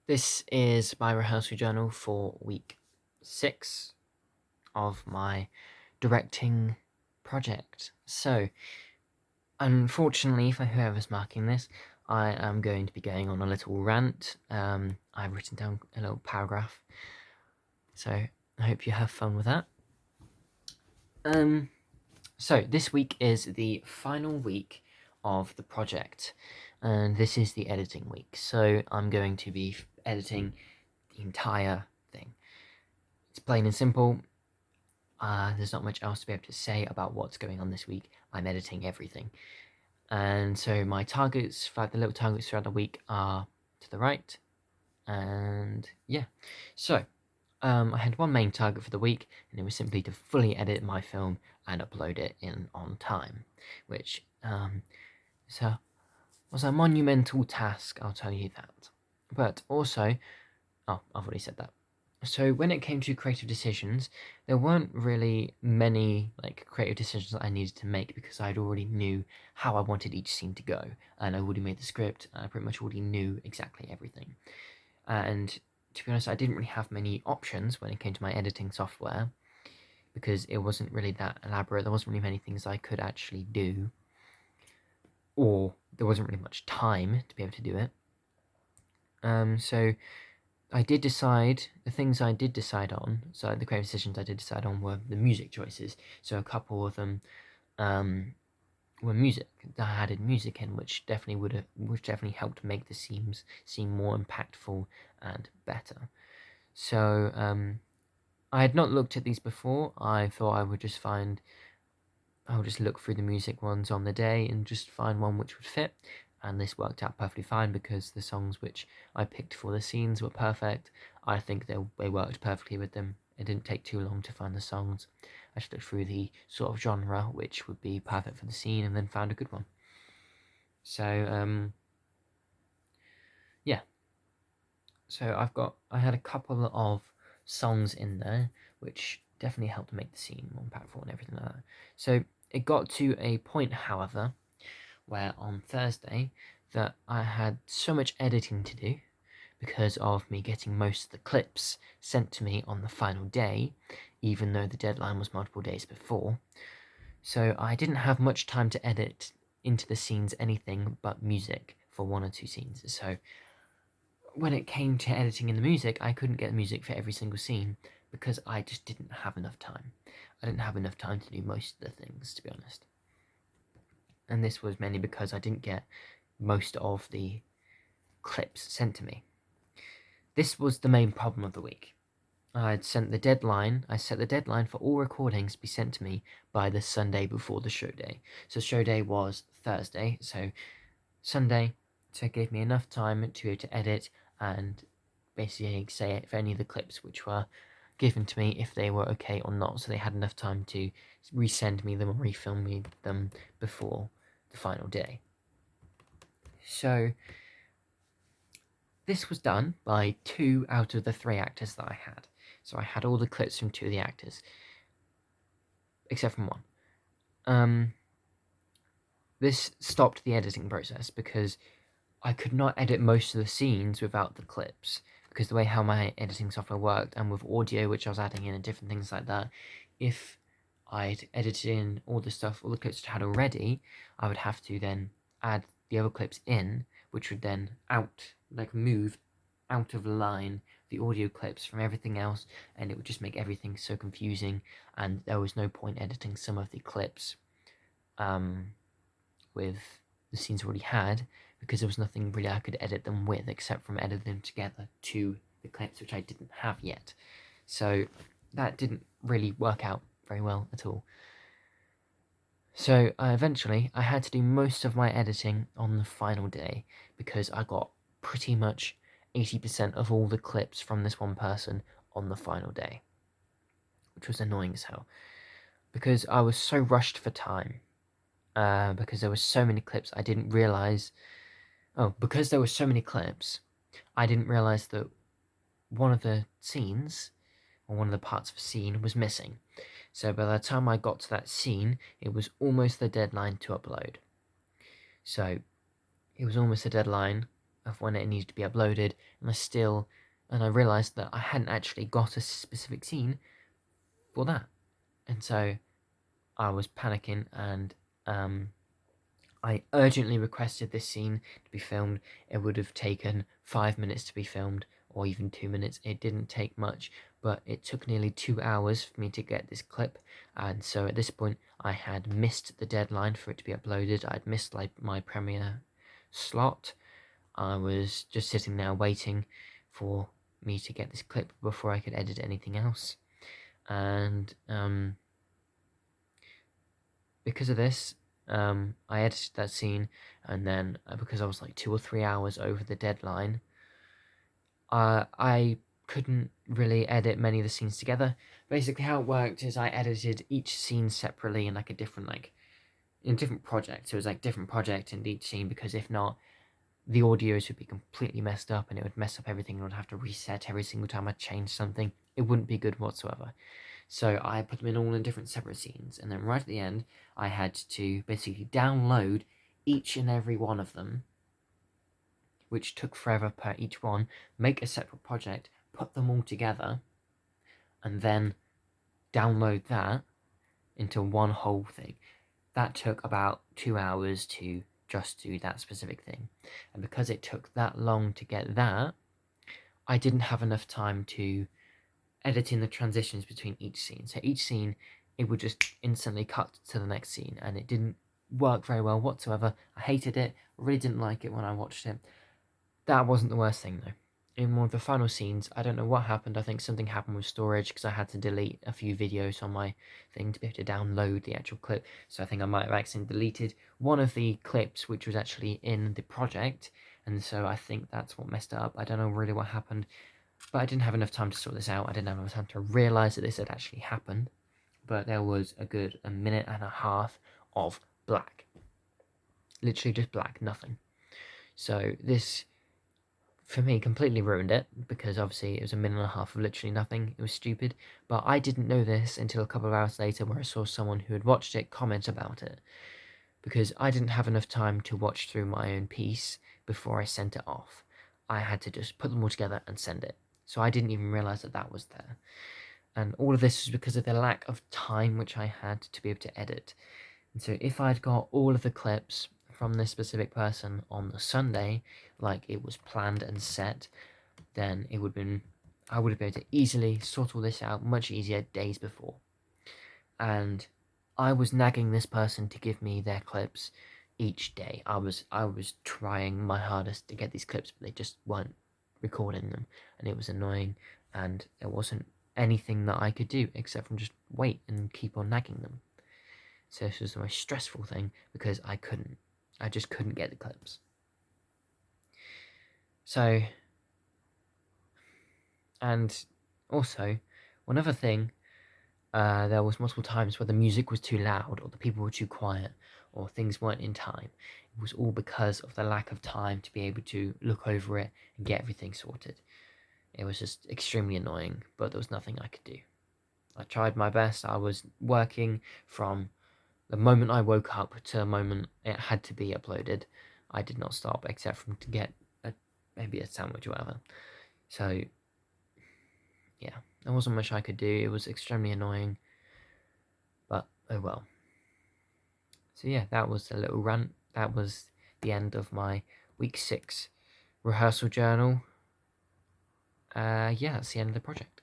This is my rehearsal journal for week 6 of my directing project. So, unfortunately for whoever's marking this, I am going to be going on a little rant. I've written down a little paragraph, so I hope you have fun with that. So this week is the final week of the project, and this is the editing week. So I'm going to be editing the entire thing. It's plain and simple. There's not much else to be able to say about what's going on this week. I'm editing everything. And so my targets, the little targets throughout the week are to the right. And yeah. So, I had one main target for the week, and it was simply to fully edit my film and upload it in on time. Which, so was a monumental task, I'll tell you that. But also, oh, I've already said that. So when it came to creative decisions, there weren't really many creative decisions that I needed to make because I already knew how I wanted each scene to go, and I already made the script. And I pretty much already knew exactly everything. And to be honest, I didn't really have many options when it came to my editing software because it wasn't really that elaborate. There wasn't really many things I could actually do, or there wasn't really much time to be able to do it. So I did decide, the things I did decide on, so the creative decisions I did decide on were the music choices. So a couple of them were music. I added music in, which definitely helped make the scenes seem more impactful and better. So I had not looked at these before. I thought I would just look through the music ones on the day and just find one which would fit. And this worked out perfectly fine because the songs which I picked for the scenes were perfect. I think they worked perfectly with them. It didn't take too long to find the songs. I just looked through the sort of genre which would be perfect for the scene and then found a good one. So, yeah. So I had a couple of songs in there which definitely helped make the scene more impactful and everything like that. So it got to a point, however, where on Thursday that I had so much editing to do because of me getting most of the clips sent to me on the final day, even though the deadline was multiple days before. So I didn't have much time to edit into the scenes anything but music for one or two scenes. So when it came to editing in the music, I couldn't get music for every single scene because I just didn't have enough time. I didn't have enough time to do most of the things, to be honest. And this was mainly because I didn't get most of the clips sent to me. This was the main problem of the week. I set the deadline for all recordings to be sent to me by the Sunday before the show day. So show day was Thursday, so Sunday, so it gave me enough time to be able to edit and basically say if any of the clips which were given to me, if they were okay or not, so they had enough time to resend me them or refilm me them before the final day. So this was done by 2 out of the 3 actors that I had. So I had all the clips from 2 of the actors, except from one. This stopped the editing process because I could not edit most of the scenes without the clips, because the way how my editing software worked, and with audio which I was adding in and different things like that, if I'd edited in all the clips I had already, I would have to then add the other clips in, which would then move out of line the audio clips from everything else, and it would just make everything so confusing, and there was no point editing some of the clips with the scenes already had, because there was nothing really I could edit them with except from editing them together to the clips which I didn't have yet. So that didn't really work out very well at all. So eventually I had to do most of my editing on the final day because I got pretty much 80% of all the clips from this one person on the final day, which was annoying as hell because I was so rushed for time. Because there were so many clips, I didn't realize. Oh, because there were so many clips, I didn't realize that one of the scenes, or one of the parts of a scene, was missing. So by the time I got to that scene, it was almost the deadline to upload. So it was almost the deadline, of when it needed to be uploaded, and I realised that I hadn't actually got a specific scene for that. And so I was panicking, and I urgently requested this scene to be filmed. It would have taken 5 minutes to be filmed, or even 2 minutes. It didn't take much, but it took nearly 2 hours for me to get this clip. And so at this point, I had missed the deadline for it to be uploaded. I'd missed my Premiere slot. I was just sitting there waiting for me to get this clip before I could edit anything else. And because of this, I edited that scene, and then because I was like 2 or 3 hours over the deadline, I couldn't really edit many of the scenes together. Basically, how it worked is I edited each scene separately in like a different in different projects. So it was like different project in each scene, because if not, the audios would be completely messed up, and it would mess up everything, and I would have to reset every single time I changed something. It wouldn't be good whatsoever. So I put them in all in different separate scenes, and then right at the end, I had to basically download each and every one of them, which took forever per each one, make a separate project, put them all together, and then download that into one whole thing. That took about 2 hours to just do that specific thing. And because it took that long to get that, I didn't have enough time to edit in the transitions between each scene. So each scene, it would just instantly cut to the next scene, and it didn't work very well whatsoever. I hated it, really didn't like it when I watched it. That wasn't the worst thing though. In one of the final scenes, I don't know what happened. I think something happened with storage, because I had to delete a few videos on my thing to be able to download the actual clip. So I think I might have accidentally deleted one of the clips which was actually in the project, and so I think that's what messed it up. I don't know really what happened, but I didn't have enough time to sort this out. I didn't have enough time to realise that this had actually happened. But there was a minute and a half of black. Literally just black, nothing. So this, for me, completely ruined it, because obviously it was a minute and a half of literally nothing. It was stupid. But I didn't know this until a couple of hours later, where I saw someone who had watched it comment about it. Because I didn't have enough time to watch through my own piece before I sent it off. I had to just put them all together and send it. So I didn't even realise that that was there. And all of this was because of the lack of time which I had to be able to edit. And so if I'd got all of the clips from this specific person on the Sunday, like it was planned and set, then I would have been able to easily sort all this out much easier days before. And I was nagging this person to give me their clips each day. I was trying my hardest to get these clips, but they just weren't recording them, and it was annoying, and there wasn't anything that I could do except from just wait and keep on nagging them. So this was the most stressful thing, because I just couldn't get the clips. So, and also, one other thing, there was multiple times where the music was too loud, or the people were too quiet, or things weren't in time. It was all because of the lack of time to be able to look over it and get everything sorted. It was just extremely annoying, but there was nothing I could do. I tried my best. I was working from the moment I woke up to the moment it had to be uploaded. I did not stop, except from to get maybe a sandwich or whatever. So, yeah, there wasn't much I could do. It was extremely annoying, but oh well. So yeah, that was a little rant. That was the end of my week 6 rehearsal journal. Yeah, that's the end of the project.